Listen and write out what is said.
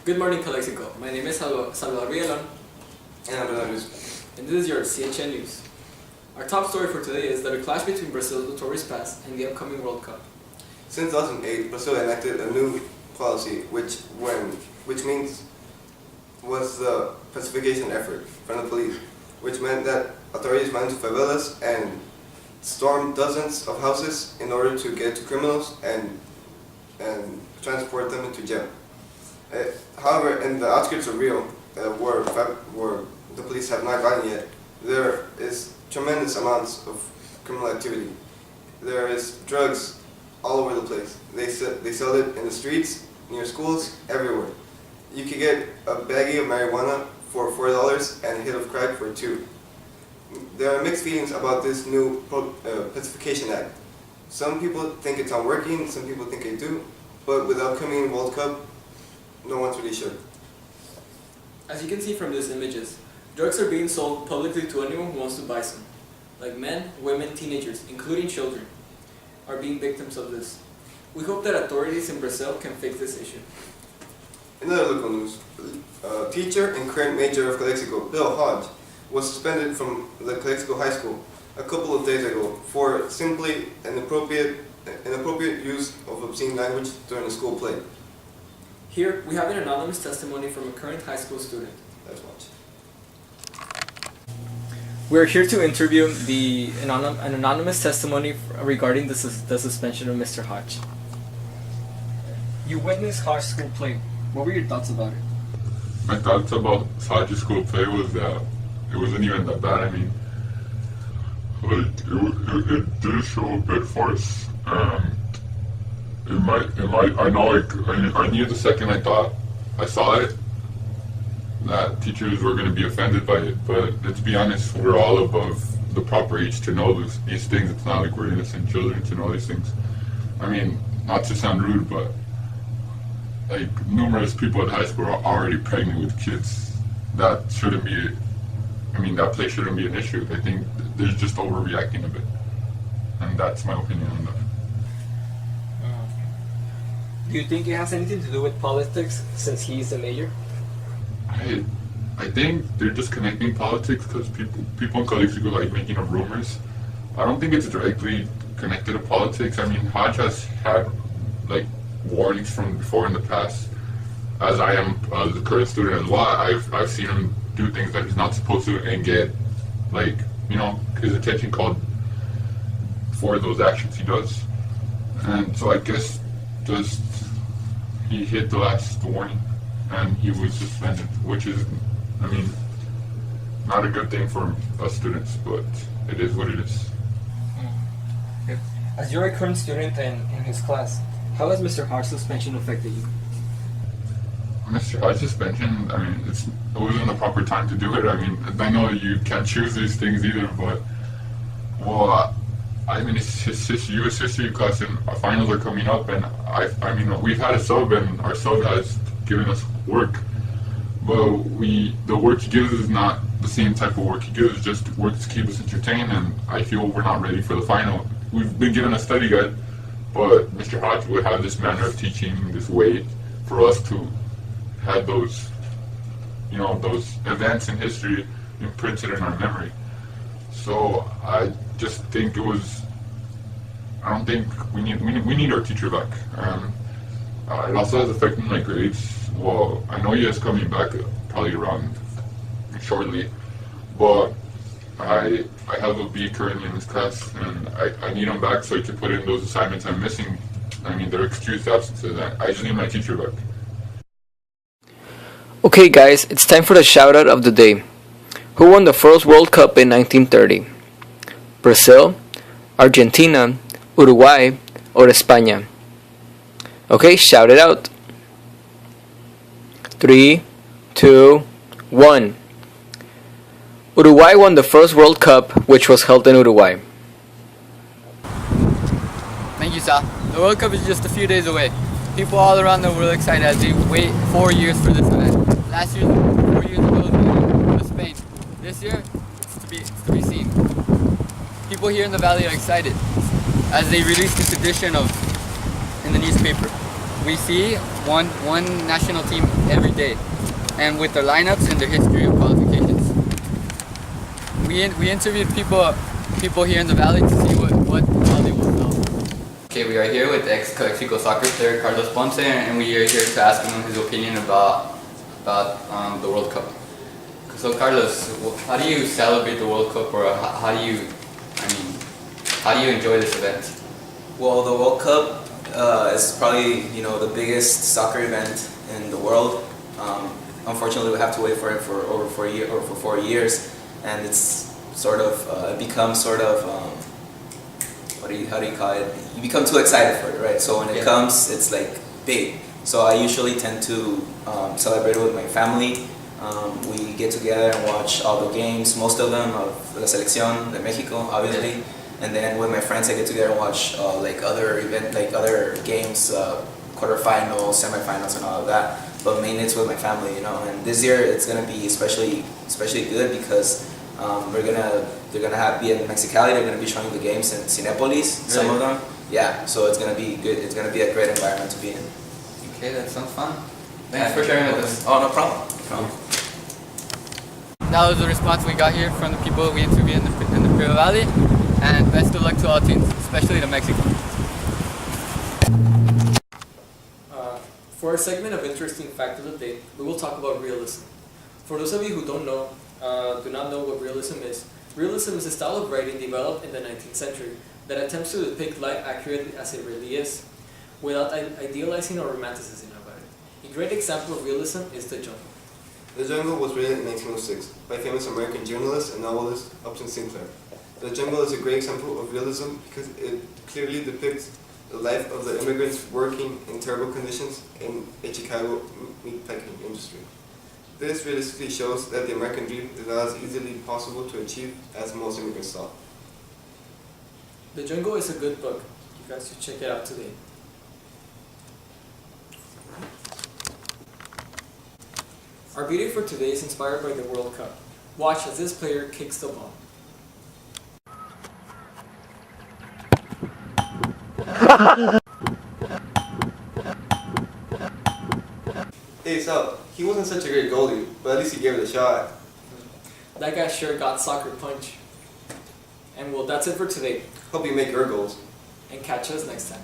Good morning, Calexico. My name is Salvador Villalon, And I'm Bernardo. and this is your CHN News. Our top story for today is that a clash between Brazil's notorious past and the upcoming World Cup. Since 2008, Brazil enacted a new policy which means was the pacification effort from the police, which meant that authorities went to favelas and stormed dozens of houses in order to get to criminals and transport them into jail. However, in the outskirts of Rio, where the police have not gotten yet, there is tremendous amounts of criminal activity. There is drugs all over the place. They sell it in the streets, near schools, everywhere. You could get a baggie of marijuana for $4 and a hit of crack for $2. There are mixed feelings about this new Pacification Act. Some people think it's not working, some people think it do, but with the upcoming World Cup, no one's really sure. As you can see from these images, drugs are being sold publicly to anyone who wants to buy some. Like men, women, teenagers, including children, are being victims of this. We hope that authorities in Brazil can fix this issue. In other local news, teacher and current mayor of Calexico, Bill Hodge, was suspended from the Calexico High School a couple of days ago for simply inappropriate use of obscene language during a school play. Here, we have an anonymous testimony from a current high school student. Let's watch. We're here to interview an anonymous testimony regarding the suspension of Mr. Hodge. You witnessed Hodge's school play. What were your thoughts about it? My thoughts about Hodge's school play was that it wasn't even that bad. I mean, like, it did show a bit force. I know, like, I knew the second I saw it, that teachers were going to be offended by it, but let's be honest, we're all above the proper age to know these things. It's not like we're innocent children to know these things. I mean, not to sound rude, but like, numerous people at high school are already pregnant with kids. That shouldn't be, that play shouldn't be an issue. I think they're just overreacting a bit, and that's my opinion on that. Do you think it has anything to do with politics since he's the mayor? I think they're just connecting politics because people in Calexico like making up rumors. I don't think it's directly connected to politics. I mean, Hodge has had like warnings from before in the past. As I am the current student as well, I've seen him do things that he's not supposed to and get like, his attention called for those actions he does. And so I guess just he hit the last warning and he was suspended, which is, not a good thing for us students, but it is what it is. Okay. As you're a current student in his class, how has Mr. Hodge's suspension affected you? Mr. Hodge's suspension, it wasn't the proper time to do it. I know you can't choose these things either, but, it's his U.S. history class and our finals are coming up, and we've had a sub and our sub has given us work, but the work he gives is not the same type of work he gives, it's just work to keep us entertained, and I feel we're not ready for the final. We've been given a study guide, but Mr. Hodge would have this manner of teaching, this way for us to have those events in history imprinted in our memory. So I just think I don't think we need our teacher back. It also has affected my grades. Well, I know he is coming back probably around shortly, but I have a B currently in this class, and I need him back so he can put in those assignments I'm missing. They're excused absences. I just need my teacher back. Okay guys, it's time for the shout out of the day. Who won the first World Cup in 1930? Brazil, Argentina, Uruguay, or España? Okay, shout it out. 3, 2, 1. Uruguay won the first World Cup, which was held in Uruguay. Thank you, Sal. The World Cup is just a few days away. People all around the world are excited as they wait 4 years for this event. Last year, 4 years ago, it was Spain. This year, it's to be seen. People here in the valley are excited as they release this edition in the newspaper. We see one national team every day, and with their lineups and their history of qualifications. We interviewed people here in the valley to see what how they will know. Okay, we are here with ex-Calexico soccer player Carlos Ponce, and we are here to ask him his opinion about the World Cup. So Carlos, how do you celebrate the World Cup, or how do you enjoy this event? Well, the World Cup is probably the biggest soccer event in the world. Unfortunately, we have to wait for it for over 4 years, and it's sort of it becomes sort of how do you call it? You become too excited for it, right? So when it comes, it's like big. So I usually tend to celebrate it with my family. We get together and watch all the games, most of them of La Selección de Mexico, obviously. Yeah. And then with my friends, I get together and watch other games, quarterfinals, semifinals, and all of that. But mainly it's with my family, And this year it's gonna be especially good because they're gonna be in Mexicali. They're gonna be showing the games in Cinépolis, some of them. Yeah, so it's gonna be good. It's gonna be a great environment to be in. Okay, that sounds fun. Thanks for sharing with us. Oh, no problem. That was the response we got here from the people we interviewed in the Prima Valley, and best of luck to all teams, especially to Mexico. For our segment of Interesting Fact of the Day, we will talk about realism. For those of you who do not know what realism is a style of writing developed in the 19th century that attempts to depict life accurately as it really is, without idealizing or romanticizing about it. A great example of realism is The Jungle. The Jungle was written in 1906 by famous American journalist and novelist Upton Sinclair. The Jungle is a great example of realism because it clearly depicts the life of the immigrants working in terrible conditions in a Chicago meatpacking industry. This realistically shows that the American dream is not as easily possible to achieve as most immigrants thought. The Jungle is a good book. You guys should check it out today. Our video for today is inspired by the World Cup. Watch as this player kicks the ball. Hey Sal, he wasn't such a great goalie, but at least he gave it a shot. That guy sure got soccer punch. And well, that's it for today. Hope you make your goals. And catch us next time.